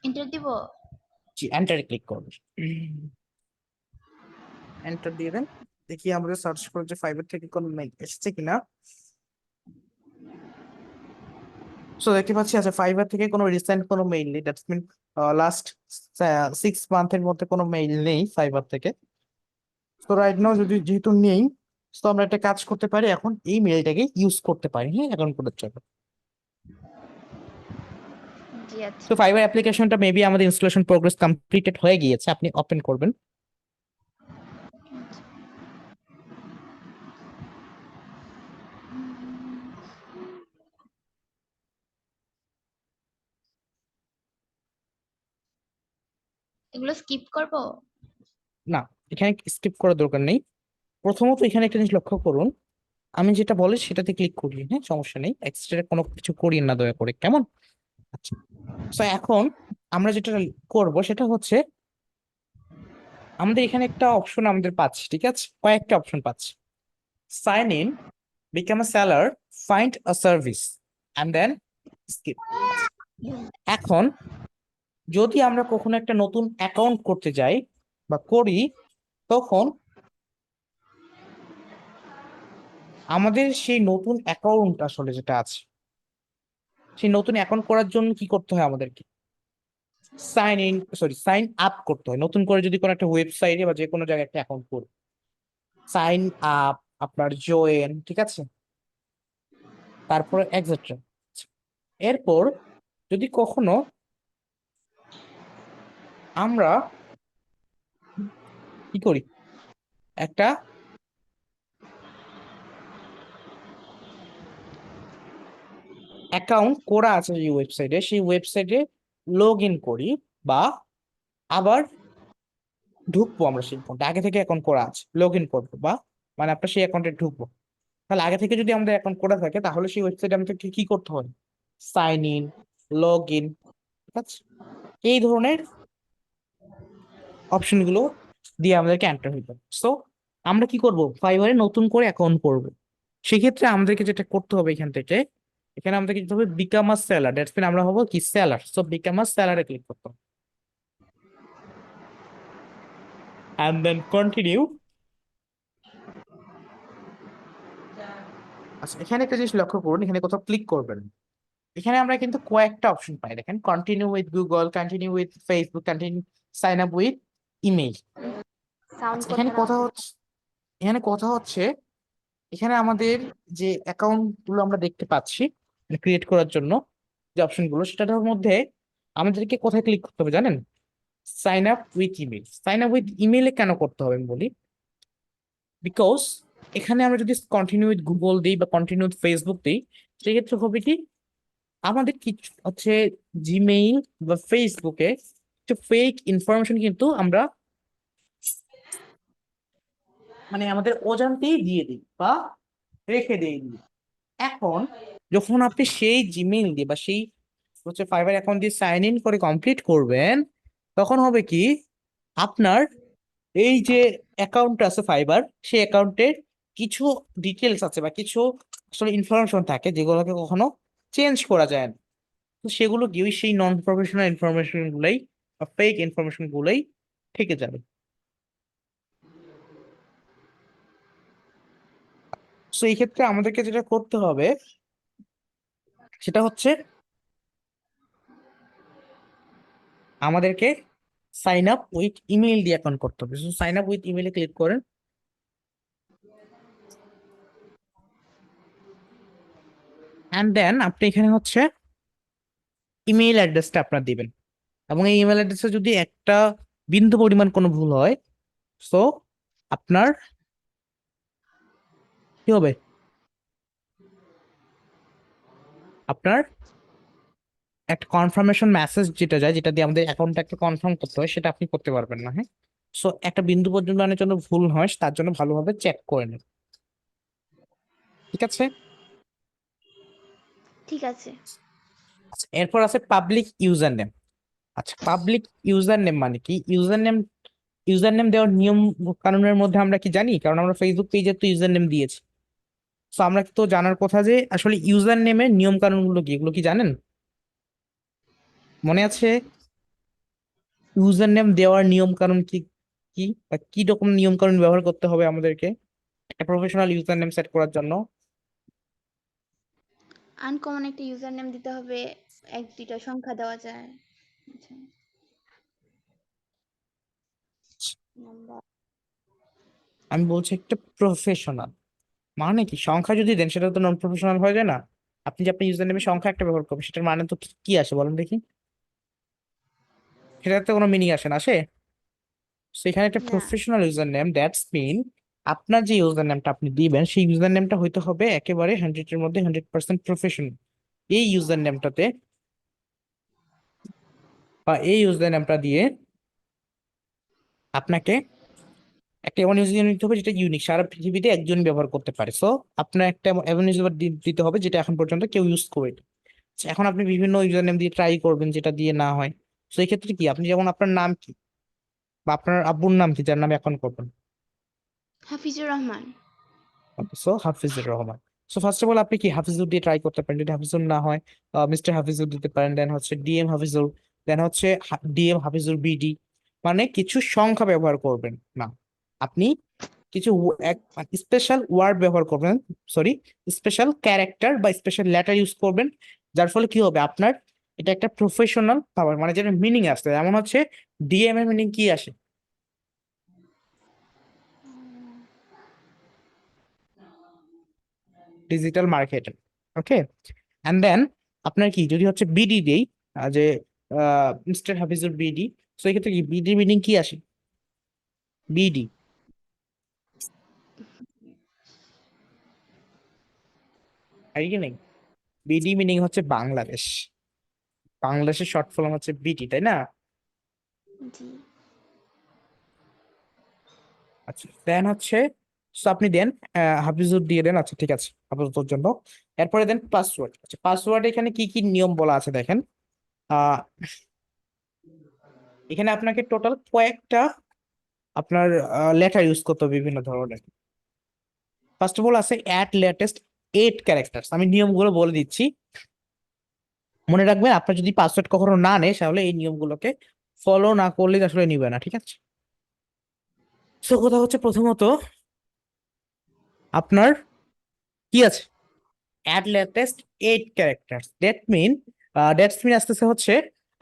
এন্টার দিব। জি, এন্টারে ক্লিক করুন। এন্টার দিয়ে দেন, দেখি আমাদের সার্চ করে যে ফাইবার থেকে কোনো মেইল এসেছে কিনা। সো দেখতে পাচ্ছি আচ্ছা ফাইবার থেকে কোনো রিসেন্ট কোনো মেইল নেই, দ্যাটস মিন লাস্ট 6 মান্থের মধ্যে কোনো মেইল নেই ফাইবার থেকে। তো রাইট নাও যদি যেহেতু নেই, তো আমরা একটা কাজ করতে পারি, এখন এই মেইলটাকে ইউজ করতে পারি হ্যাঁ অ্যাকাউন্ট করার জন্য। জি আচ্ছা। তো ফাইবার অ্যাপ্লিকেশনটা মেবি আমাদের ইনস্টলেশন প্রোগ্রেস কমপ্লিটেড হয়ে গিয়েছে, আপনি ওপেন করবেন। এগুলো স্কিপ করব? না, এখানে স্কিপ করার দরকার নেই। প্রথমত এখানে একটা জিনিস লক্ষ্য করুন, আমি যেটা বলি সেটাতে ক্লিক করি, হ্যাঁ সমস্যা নেই, এক্সট্রা কোনো কিছু করি না দয়া করে, কেমন? আচ্ছা, তো এখন আমরা যেটা করব সেটা হচ্ছে আমাদের এখানে একটা অপশন আমাদের পাচ্ছি, ঠিক আছে, কয়েকটা অপশন পাচ্ছি। Sign in, become a seller, find a service and then skip. এখন যদি আমরা কখনো একটা নতুন অ্যাকাউন্ট করতে যাই বা করি, তখন আমাদের সেই নতুন অ্যাকাউন্ট আসলে যেটা আছে, সেই নতুন অ্যাকাউন্ট করার জন্য কি করতে হয় আমাদেরকে? সাইন আপ করতে হয়। নতুন করে যদি কোনো একটা ওয়েবসাইটে বা যে কোনো জায়গায় একটা অ্যাকাউন্ট করি, সাইন আপ, আপনার জয়েন, ঠিক আছে, তারপরে এক্সেট্রা। এরপর যদি কখনো আমরা কি করি, একটা অ্যাকাউন্ট করা আছে যে ওয়েবসাইটে, সেই ওয়েবসাইটে লগ ইন করি বা আবার ঢুকবো, আমরা সেই অ্যাকাউন্টে আগে থেকে অ্যাকাউন্ট করা আছে, লগ ইন করবো বা মানে আপনার সেই অ্যাকাউন্টে ঢুকবো। তাহলে আগে থেকে যদি আমাদের অ্যাকাউন্ট করা থাকে তাহলে সেই ওয়েবসাইটে আমাদেরকে কি করতে হয়? সাইন ইন, লগ ইন, ঠিক আছে, এই ধরনের অপশনগুলো দিয়ে আমাদেরকে এন্টার হইতে হবে। সো আমরা কি করব, ফাইবারে নতুন করে অ্যাকাউন্ট করব। সেক্ষেত্রে আমাদেরকে যেটা করতে হবে এখান থেকে, এখানে আমাদেরকে যেতে হবে become a seller, that's mean আমরা হবো কি সেলার। সো বিকাম আ সেলারে ক্লিক করতে হবে এন্ড দেন কন্টিনিউ। আচ্ছা, এখানে একটা জিনিস লক্ষ্য করুন, এখানে কোথাও ক্লিক করবেন, এখানে আমরা কিন্তু কয়েকটা অপশন পাই, দেখেন continue with Google, continue with Facebook, continue sign up with email. Sound এখানে করতে কথা হচ্ছে এখানে আমাদের যে অ্যাকাউন্ট গুলো আমরা দেখতে পাচ্ছি ক্রিয়েট করার জন্য যে অপশন গুলো, সেটার মধ্যে আমাদেরকে কোথায় ক্লিক করতে হবে জানেন? Sign up with email. Sign up with ইমেইলে কেন করতে হবে আমি বলি। বিকজ এখানে আমরা যদি কন্টিনিউ উইথ গুগল দিই বা কন্টিনিউ উইথ ফেসবুক দিই, সেক্ষেত্রে হবে কি আমাদের কিছু হচ্ছে জিমেইল বা ফেসবুকে কিছু ফেক ইনফরমেশন কিন্তু আমরা মানে আমাদের অজান্তেই দিয়ে দিই বা রেখে দিই। এখন যখন আপনি সেই জিমেইল দিয়ে বা সেই হচ্ছে ফাইবার অ্যাকাউন্ট দিয়ে সাইন ইন করে কমপ্লিট করবেন, তখন হবে কি আপনার এই যে অ্যাকাউন্ট আছে ফাইবার, সেই অ্যাকাউন্টের কিছু ডিটেলস আছে বা কিছু আসলে ইনফরমেশন থাকে যেগুলোকে কখনো চেঞ্জ করা যায় না। তো সেগুলো গিয়ে সেই নন প্রফেশনাল ইনফরমেশন গুলাই বা ফেক ইনফরমেশন গুলাই থেকে যাবে। তো এই ক্ষেত্রে আমাদেরকে যেটা করতে হবে সেটা হচ্ছে আমাদেরকে সাইন আপ উইথ ইমেইল দিয়ে অ্যাকাউন্ট করতে হবে। সাইন আপ উইথ ইমেইলে ক্লিক করেন। অ্যান্ড দেন আপনি এখানে হচ্ছে ইমেইল অ্যাড্রেসটা আপনার দিবেন, এবং এই ইমেল অ্যাড্রেসে যদি একটা বিন্দু পরিমাণ কোনো ভুল হয়, সো আপনার কি হবে, আপনার একটা কনফার্মেশন মেসেজ যেটা যায়, যেটা দিয়ে আমাদের অ্যাকাউন্টটাকে কনফার্ম করতে হয়, সেটা আপনি করতে পারবেন না। হ্যাঁ, সো একটা বিন্দু পর্যন্ত আনার জন্য ভুল হয়, তার জন্য ভালোভাবে চেক করে নেন। ঠিক আছে। ঠিক আছে। আচ্ছা, এরপর আছে পাবলিক ইউজার নেম। আচ্ছা, পাবলিক ইউজার নেম মানে কি? ইউজার নেম দেওয়ার নিয়ম কানুনের মধ্যে আমরা কি জানি? কারণ আমরা ফেসবুক পেজে তো ইউজার নেম দিয়েছি। তো আমরা তো জানার কথা যে আসলে ইউজার নেমের নিয়ম কানুন গুলো কি, এগুলো কি জানেন? মনে আছে ইউজার নেম দেওয়ার নিয়ম কানুন কি কি বা কি রকম নিয়ম কানুন ব্যবহার করতে হবে আমাদেরকে একটা প্রফেশনাল ইউজার নেম সেট করার জন্য? আনকমন একটা ইউজার নেম দিতে হবে, এক দুইটা সংখ্যা দেওয়া যায়। আচ্ছা, নাম্বার। আমি বলছি একটা প্রফেশনাল মানে কি, সংখ্যা যদি দেন সেটা তো নন প্রফেশনাল হয়ে যায় না? আপনি যে আপনি ইউজার নেমের সংখ্যা একটা ব্যবহার করবেন, সেটার মানে তো কি কি আসে বলেন দেখি? সেটাতে কোনো মিনিং আসে না, আসে? সেখানে একটা না। Professional user name, that's mean আপনার যে ইউজার নেমটা আপনি দিবেন সেই ইউজার নেমটা হইতে হবে একেবারে 100-এর মধ্যে 100% প্রফেশনাল। এই ইউজার নেমটাতে বা এই ইউজার নেমটা দিয়ে আপনাকে একটা এমন ইউজার নিতে হবে যেটা ইউনিক, সারা পৃথিবীতে একজন ব্যবহার করতে পারে। সো আপনার একটা এমন ইউজার দিতে হবে যেটা এখন পর্যন্ত কেউ ইউজ করেনি। এখন আপনি বিভিন্ন ইউজার নেম দিয়ে ট্রাই করবেন, যেটা দিয়ে না হয়। তো এই ক্ষেত্রে কি আপনি যেমন আপনার নাম কি বা আপনার আব্বুর নাম কি যার নামে অ্যাকাউন্ট করবেন? Hafizur Rahman. So Hafizur Rahman. So first of all আপনি কি হাফিজুর দিয়ে ট্রাই করতে পারেন, যদি হাফিজুর না হয় মিস্টার হাফিজুর দিতে পারেন, দেন হচ্ছে ডিএম হাফিজুর, দেন হচ্ছে ডিএম হাফিজুর বিডি। মানে কিছু সংখ্যা ব্যবহার করবেন না, আপনি কিছু স্পেশাল ওয়ার্ড ব্যবহার করবেন, সরি স্পেশাল ক্যারেক্টার বা স্পেশাল লেটার ইউজ করবেন। যার ফলে কি হবে আপনার এটা একটা প্রফেশনাল পাওয়ার, মানে যেটা মিনিং আসছে। এমন হচ্ছে ডিএম এর মিনিং কি আসে? Digital marketer. Okay. And then আপনার কি যদি হচ্ছে বিডি দেই, যে মিস্টার হাফিজুর বিডি, তো এই ক্ষেত্রে কি বিডি মিনিং কি আসে? বিডি আর কি নেই? বিডি মিনিং হচ্ছে বাংলাদেশ। বাংলাদেশের শর্ট ফর্ম হচ্ছে বিডি, তাই না? জি। আচ্ছা, দেন হচ্ছে so আপনি দেন হাফিজুর দিয়ে দেন। আচ্ছা ঠিক আছে, আপাতত জন্য। এরপরে দেন পাসওয়ার্ড। আচ্ছা, পাসওয়ার্ড এখানে কি কি নিয়ম বলা আছে দেখেন। আহ এখানে আপনাকে টোটাল কয়েকটা আপনার লেটার ইউজ করতে হবে বিভিন্ন ধরনের। ফার্স্ট অফ অল আছে অ্যাট লেটেস্ট 8 ক্যারেক্টার্স। আমি নিয়মগুলো বলে দিচ্ছি, মনে রাখবেন। আপনার যদি পাসওয়ার্ড কখনো না নেয় তাহলে এই নিয়মগুলোকে ফলো না করলে আসলে নিবে না, ঠিক আছে? সো কথা হচ্ছে প্রথমত আপনার কি আছে, at latest 8 characters. That's mean আসতেছে হচ্ছে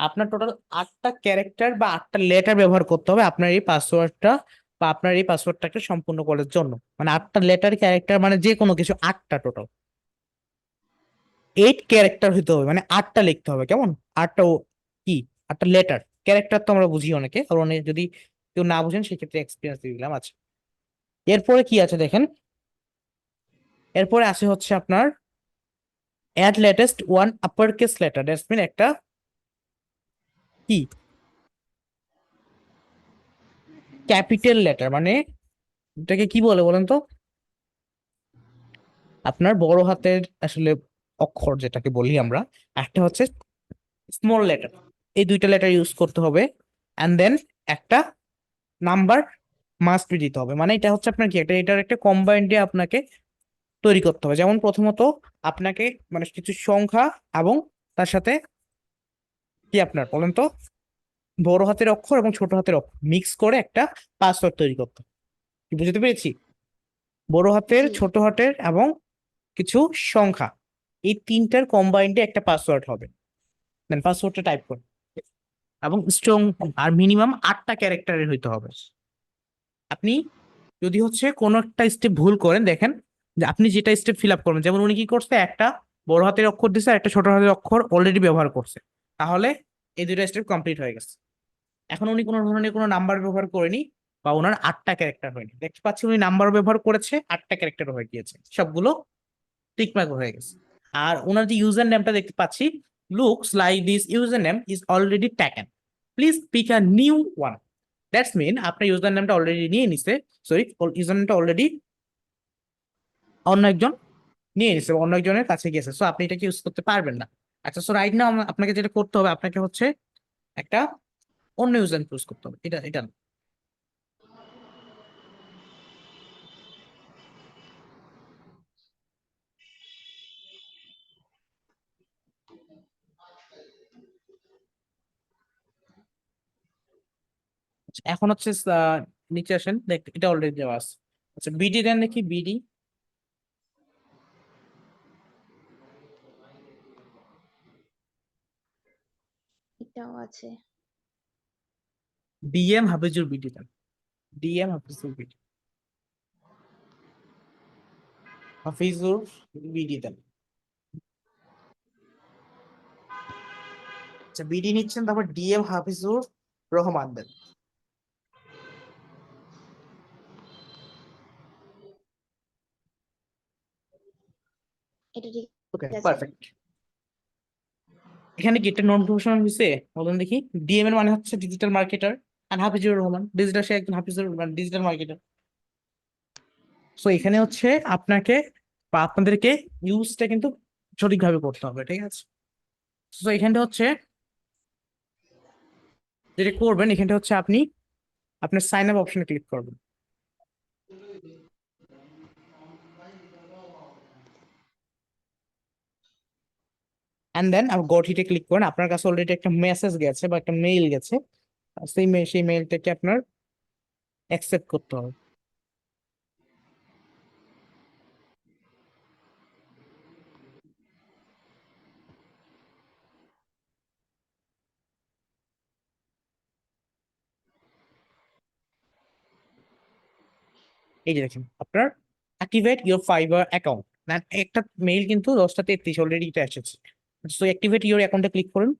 আপনার টোটাল 8টা ক্যারেক্টার বা 8টা লেটার ব্যবহার করতে হবে আপনার এই পাসওয়ার্ডটা বা আপনার এই পাসওয়ার্ডটাকে সম্পূর্ণ করার জন্য। মানে 8টা লেটার ক্যারেক্টার মানে যে কোনো কিছু 8টা টোটাল 8 ক্যারেক্টার হইতে হবে, মানে 8টা লিখতে হবে, কেমন? 8টা কি 8টা লেটার, ক্যারেক্টার তো আমরা বুঝি অনেকে, আর অনেক যদি কেউ না বুঝেন সেক্ষেত্রে এক্সপিরিয়েন্স দিয়ে দিলাম। আচ্ছা, এরপরে কি আছে দেখেন, এরপরে আছে হচ্ছে আপনার add latest one upper case letter, that's mean একটা কি ক্যাপিটাল লেটার, মানে এটাকে কি বলে বলেন তো, আপনার বড় হাতের আসলে অক্ষর যেটাকে বলি আমরা, একটা হচ্ছে স্মল লেটার, এই দুইটা লেটার ইউজ করতে হবে। অ্যান্ড দেন একটা নাম্বার মাস্ট বি দিতে হবে, মানে এটা হচ্ছে আপনার কি একটা এটার একটা কম্বাইন্ড দিয়ে আপনাকে তৈরি করতে হবে। যেমন প্রথমত আপনাকে মানে কিছু সংখ্যা এবং তার সাথে কি আপনার বলেন তো বড় হাতের অক্ষর এবং ছোট হাতের অক্ষর মিক্স করে একটা পাসওয়ার্ড তৈরি করতে হবে। কি বুঝতে পেরেছি? বড় হাতের, জি। ছোট হাতের এবং কিছু সংখ্যা, এই তিনটার কম্বাইন্ডে একটা পাসওয়ার্ড হবে। দেন পাসওয়ার্ডটা টাইপ করুন এবং স্ট্রং আর মিনিমাম 8টা ক্যারেক্টারের হইতে হবে। আপনি যদি হচ্ছে কোনো একটা স্টেপ ভুল করেন, দেখেন যে আপনি যেটা স্টেপ ফিল আপ করবেন, যেমন উনি কি করছে একটা বড় হাতের অক্ষর দিছে আর একটা ছোট হাতের অক্ষর অলরেডি ব্যবহার করছে, তাহলে এই দুইটা স্টেপ কমপ্লিট হয়ে গেছে। এখন উনি কোনো ধরনের কোনো নাম্বার ব্যবহার করেনি বা ওনার 8টা ক্যারেক্টার হয়নি, দেখতে পাচ্ছি উনি নাম্বার ব্যবহার করেছে, 8টা ক্যারেক্টার হয়ে গিয়েছে, সবগুলো টিকমার্ক হয়ে গেছে। আর ওনার যে ইউজার নেমটা দেখতে পাচ্ছি, looks like this user name is already taken, please pick a new one. That's mean আপনার ইউজার নেমটা অলরেডি নিয়ে নিছে, সরি ইউজার নেমটা অলরেডি অন্য একজন নিয়ে নিছে, অন্য একজনের কাছে গেছে, সো আপনি এটাকে ইউজ করতে পারবেন না। আচ্ছা, সো রাইট নাও আপনাকে যেটা করতে হবে, আপনাকে হচ্ছে একটা অন্য ইউজার চুজ করতে হবে, এটা এটা না। আচ্ছা, এখন হচ্ছে নিচে আসেন, দেখ এটা অলরেডি দেওয়া আছে। আচ্ছা, বিডি দেন দেখি, বিডি এটাও আছে। ডিএম হাফিজুর বিডি দেন, DM Hafizur BD, Hafizur BD দেন। আচ্ছা, বিডি নিচ্ছেন, তারপর ডিএম হাফিজুর রহমান দেন। এটা ঠিক ওকে, আছে। পারফেক্ট। এখানে কি একটা নন প্রফেশনাল হয়েছে বলুন দেখি? ডিএম এর মানে হচ্ছে ডিজিটাল মার্কেটার, আর হাফিজুর রহমান ডিজিটাল, সে একজন হাফিজুর মানে ডিজিটাল মার্কেটার। সো এখানে জি। হচ্ছে আপনাকে বা আপনাদেরকে ইউজটা কিন্তু সঠিকভাবে করতে হবে, ঠিক আছে? তো এখানটা হচ্ছে যেটা করবেন, এখানটা হচ্ছে আপনি আপনার সাইন আপ অপশনে ক্লিক করবেন, এন্ড দেন গট হিটে ক্লিক করেন। আপনার কাছে অলরেডি একটা মেসেজ গেছে বা একটা মেইল গেছে, সেই মেইলটাকে আপনার অ্যাকসেপ্ট করতে হবে। এই যে দেখেন আপনার অ্যাক্টিভেট ইউর ফাইবার অ্যাকাউন্ট, একটা মেইল কিন্তু 10টা 33 অলরেডি এটা এসেছে। সো অ্যাক্টিভেট ইউর অ্যাকাউন্টে ক্লিক করুন,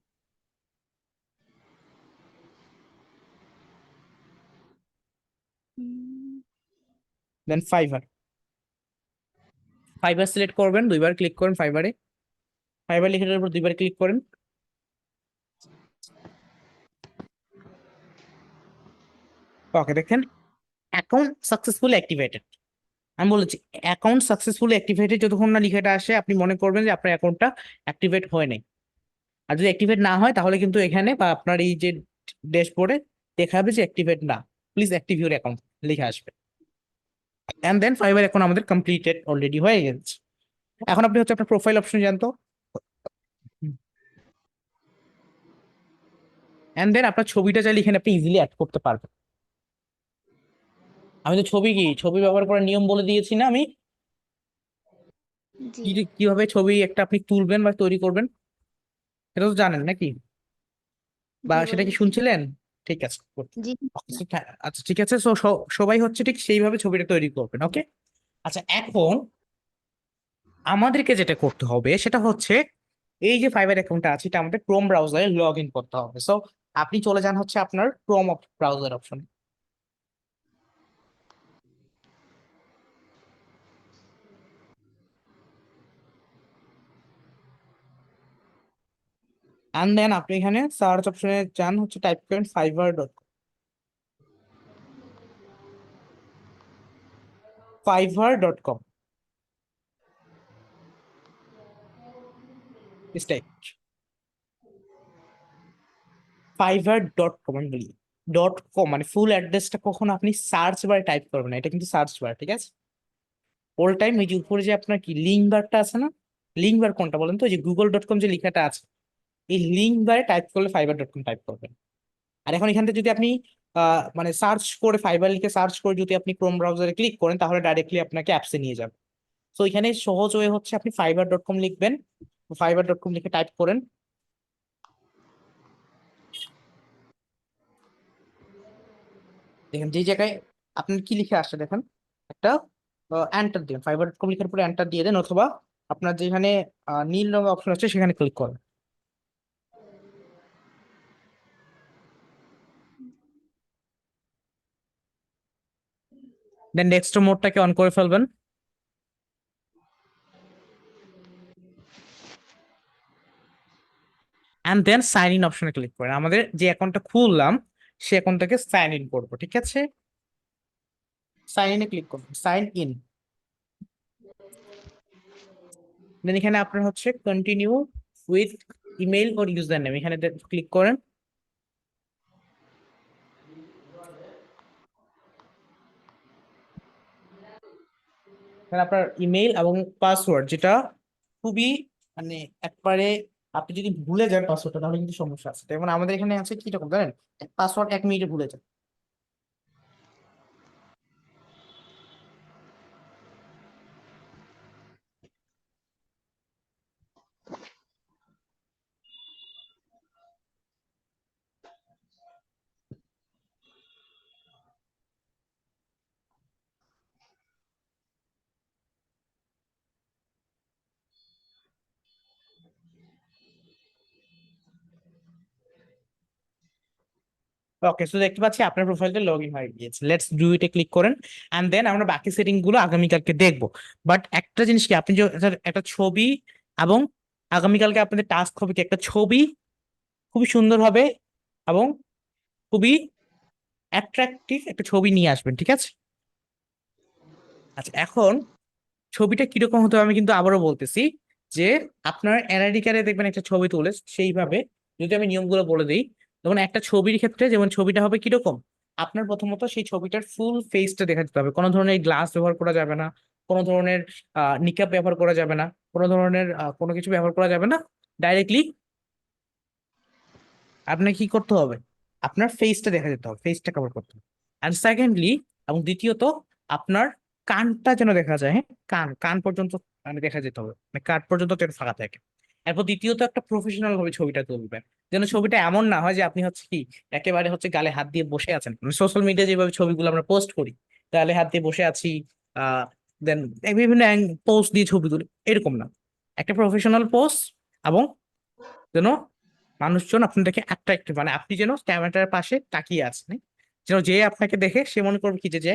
উম, দেন ফাইবার, ফাইবার সিলেক্ট করবেন, দুইবার ক্লিক করেন ফাইবারে, ফাইবার লিখে দেওয়ার পর দুইবার ক্লিক করেন। ওকে, দেখেন অ্যাকাউন্ট সাকসেসফুলি অ্যাক্টিভেটেড। আমি বলেছি অ্যাকাউন্ট সাকসেসফুলি অ্যাক্টিভেটেড যতক্ষণ না লিখাটা আসে আপনি মনে করবেন যে আপনার অ্যাকাউন্টটা অ্যাক্টিভেট হয় নাই। আর যদি অ্যাক্টিভেট না হয় তাহলে কিন্তু এখানে বা আপনার এই যে ড্যাশবোর্ডে দেখাবে যে অ্যাক্টিভেট না, প্লিজ অ্যাক্টিভ ইউর অ্যাকাউন্ট লিখে আসবে। এন্ড দেন ফাইবার এখন আমাদের কমপ্লিটেড অলরেডি হয়ে গেছে। এখন আপনি হচ্ছে আপনার প্রোফাইল অপশন জানতো, এন্ড দেন আপনার ছবিটা চাইলে এখানে আপনি ইজিলি অ্যাড করতে পারবেন। আমি তো ছবি ব্যবহার করার নিয়ম বলে দিয়েছি না আমি? জি। কিভাবে ছবি একটা আপনি তুলবেন বা তৈরি করবেন, এটা তো জানেন নাকি? বা জি সেটা কি বলেন। শুনছিলেন? ঠিক আছে good. জি Okay, so আচ্ছা ঠিক আছে, তো সবাই হচ্ছে ঠিক সেইভাবে ছবিটা তৈরি করবেন। ওকে, আচ্ছা এখন আমাদেরকে যেটা করতে হবে সেটা হচ্ছে এই যে ফাইবার অ্যাকাউন্টটা আছে এটা আমাদের ক্রোম ব্রাউজারে লগ ইন করতে হবে। সো আপনি চলে যান হচ্ছে আপনার Chrome browser option, and then আপনি এখানে সার্চ অপশনে যান, হচ্ছে টাইপ করেন fiverr.com, fiverr.com মিস্টেক, fiverr.com আমি বলি .com, মানে ফুল অ্যাড্রেসটা কখনো আপনি সার্চ বারে টাইপ করবেন না, এটা কিন্তু সার্চ বার, ঠিক আছে? অল টাইম এই যে উপরে যে আপনার কি লিঙ্ক বারটা আছে না, লিঙ্ক বার কোনটা বলেন তো, যে google.com যে লেখাটা আছে এই লিঙ্ক বারে টাইপ করলে fiverr.com টাইপ করবেন। আর এখন এখান থেকে যদি আপনি মানে সার্চ করে ফাইবার লিখে সার্চ করে যদি আপনি ক্রোম ব্রাউজারে ক্লিক করেন তাহলে ডাইরেক্টলি আপনাকে অ্যাপসে নিয়ে যাবে। তো এখানে সহজ ওয়ে হচ্ছে আপনি fiverr.com লিখবেন, fiverr.com লিখে টাইপ করেন, দেখেন যে জায়গায় আপনার কি লিখে আসছে দেখেন একটা এন্টার দিন, fiverr.com লিখার পরে এন্টার দিয়ে দেন, অথবা আপনার যেখানে নীল রঙের অপশন আছে সেখানে ক্লিক করেন, দেন নেক্সট মোডটাকে অন করে ফেলবেন, অ্যান্ড দেন সাইন ইন অপশনে ক্লিক করেন। আমাদের যে অ্যাকাউন্টটা খুললাম সে অ্যাকাউন্টটাকে সাইন ইন করবো, ঠিক আছে? সাইন ইনে ক্লিক করুন, সাইন ইন, দেন এখানে আপনার হচ্ছে continue with email or user name, এখানে ক্লিক করেন, এখানে আপনার ইমেল এবং পাসওয়ার্ড যেটা খুবই মানে একবারে আপনি যদি ভুলে যান পাসওয়ার্ডটা তাহলে কিন্তু সমস্যা আছে। যেমন আমাদের এখানে আছে কি রকম জানেন, পাসওয়ার্ড 1 মিনিটে ভুলে যান। ওকে, তো দেখতে পাচ্ছি আপনার প্রোফাইলটা লগ ইন হয়ে গিয়েছে, লেটস ডু ইটে ক্লিক করেন, এন্ড দেন আমরা বাকি সেটিং গুলো আগামীকালকে দেখবো। বাট একটা জিনিস কি, আপনি যে একটা ছবি এবং আগামীকালকে আপনাদের টাস্ক হবে কি একটা ছবি খুবই সুন্দর হবে এবং খুবই অ্যাট্রাকটিভ একটা ছবি নিয়ে আসবেন, ঠিক আছে? আচ্ছা এখন ছবিটা কিরকম হতে হবে আমি কিন্তু আবারও বলতেছি, যে আপনার এনআইডি কার্ডে দেখবেন একটা ছবি তুলে সেইভাবে, যদি আমি নিয়মগুলো বলে দিই, যেমন একটা ছবির ক্ষেত্রে যেমন ছবিটা হবে কিরকম, আপনার প্রথমত সেই ছবিটার ফুল ফেসটা দেখা যেতে হবে, কোনো ধরনের গ্লাস ব্যবহার করা যাবে না, কোনো ধরনের নিকাব ব্যবহার করা যাবে না, কোনো ধরনের কোনো কিছু ব্যবহার করা যাবে না, ডাইরেক্টলি আপনাকে কি করতে হবে, আপনার ফেসটা দেখা যেতে হবে, ফেসটা কভার করতে হবে। অ্যান্ড সেকেন্ডলি এবং দ্বিতীয়ত আপনার কানটা যেন দেখা যায়, হ্যাঁ কান কান পর্যন্ত মানে দেখা যেতে হবে, মানে কান পর্যন্ত যেন ফাঁকা থাকে। এরপর দ্বিতীয়ত একটা প্রফেশনাল ভাবে ছবিটা তুলবেন, যেন ছবিটা এমন না হয় যে আপনি হচ্ছে কি একেবারে হচ্ছে গালে হাত দিয়ে বসে আছেন, মানে সোশ্যাল মিডিয়া যেভাবে ছবিগুলো আমরা পোস্ট করি, গালে হাত দিয়ে বসে আছি, দেন বিভিন্ন পোস্ট দিয়ে ছবি তুলি, এরকম না, একটা প্রফেশনাল পোস্ট, এবং যেন মানুষজন আপনাদেরকে অ্যাট্রাক্টিভ, মানে আপনি যেন ক্যামেরার পাশে তাকিয়ে আছেন, যেন যে আপনাকে দেখে সে মনে করবে কি যে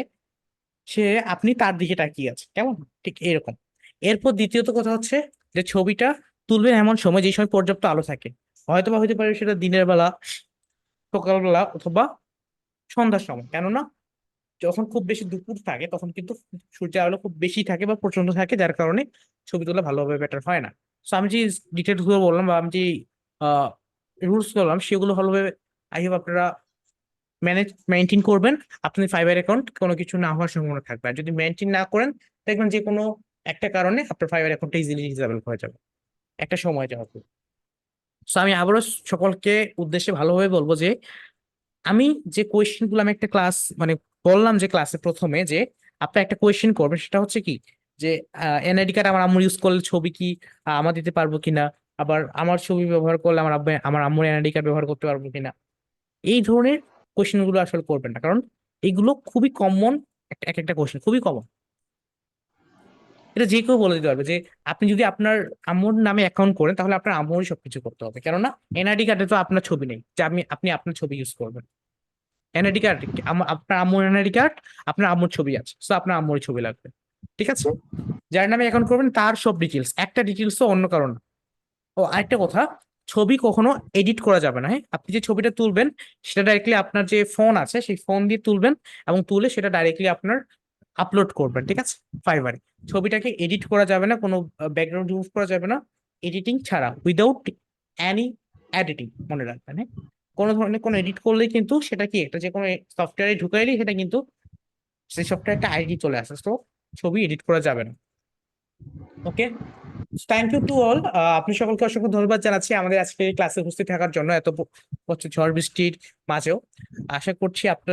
সে আপনি তার দিকে তাকিয়ে আছে, কেমন, ঠিক এরকম। এরপর দ্বিতীয়ত কথা হচ্ছে যে ছবিটা তুলবেন এমন সময় যে সময় পর্যাপ্ত আলো থাকে, হয়তো বা হতে পারে সেটা দিনের বেলা, সকালবেলা, অথবা সন্ধ্যার সময়, কেননা যখন খুব বেশি দুপুর থাকে তখন কিন্তু সূর্যের আলো খুব বেশি থাকে বা প্রচন্ড থাকে, যার কারণে ছবি তোলা ভালোভাবে বেটার হয় না। তো আমি যে ডিটেলস গুলো বললাম বা আমি যে রুলস বললাম সেগুলো ভালোভাবে আই হোপ আপনারা মেনটেন করবেন, আপনার ফাইবার অ্যাকাউন্ট কোনো কিছু না হওয়ার সম্ভাবনা থাকবে। আর যদি মেনটেন না করেন দেখবেন যে কোনো একটা কারণে আপনার ফাইবার অ্যাকাউন্টটা ইজিলি ডিসেবল হয়ে যাবে একটা সময় যাওয়ার পর। তো আমি আবারও সকলকে উদ্দেশ্যে ভালোভাবে বলবো যে আমি যে কোয়েশ্চেন গুলো আমি একটা ক্লাস মানে বললাম যে ক্লাসে প্রথমে যে আপনি একটা কোয়েশ্চেন করবেন, সেটা হচ্ছে কি যে এনআইডি কার্ড আমার আম্মু ইউজ করলে ছবি কি আমার দিতে পারবো কিনা, আবার আমার ছবি ব্যবহার করলে আমার আম্মুর এনআইডি কার্ড ব্যবহার করতে পারবো কিনা, এই ধরনের কোশ্চেন গুলো আসলে করবেন না, কারণ এগুলো খুবই কমন, এক একটা কোশ্চেন খুবই কমন। এটা যে কেউ বলে দিতে পারবে যে আপনি যদি আপনার আম্মুর নামে অ্যাকাউন্ট করেন তাহলে আপনার আম্মুরই সবকিছু করতে হবে, কেননা এনআইডি কার্ডে তো আপনার ছবি নেই যে আপনি আপনার ছবি ইউজ করবেন। এনআইডি কার্ড, আপনার আম্মুর এনআইডি কার্ড, আপনার আম্মুর ছবি আছে, তো আপনার আম্মুরই ছবি লাগবে। ঠিক আছে, যার নামে অ্যাকাউন্ট করবেন তার সব ডিটেলস, একটা ডিটেলস তো অন্য কারণ। ও আরেকটা কথা, ছবি কখনো এডিট করা যাবে না। হ্যাঁ, আপনি যে ছবিটা তুলবেন সেটা ডাইরেক্টলি আপনার যে ফোন আছে সেই ফোন দিয়ে তুলবেন, এবং তুলে সেটা ডাইরেক্টলি আপনার আপলোড করবেন, ঠিক আছে, ফাইবারে। ছবিটাকে এডিট করা যাবে না, কোনো ব্যাকগ্রাউন্ড রিমুভ করা যাবে না, এডিটিং ছাড়া, উইদাউট এনি এডিটিং, মনে রাখবেন। হ্যাঁ, কোনো ধরনের কোনো এডিট করলেই কিন্তু সেটা কি একটা যে কোনো সফটওয়্যারে ঢুকাইলে সেটা কিন্তু সেই সফটওয়্যার একটা আইডি চলে আসে, তো ছবি এডিট করা যাবে না। ওকে, থ্যাংক ইউ টু অল। আপনি সকলকে অসংখ্য ধন্যবাদ জানাচ্ছি আমাদের আজকে ক্লাসে উপস্থিত থাকার জন্য, এত হচ্ছে ঝড় বৃষ্টির মাঝেও। আশা করছি আপনাদের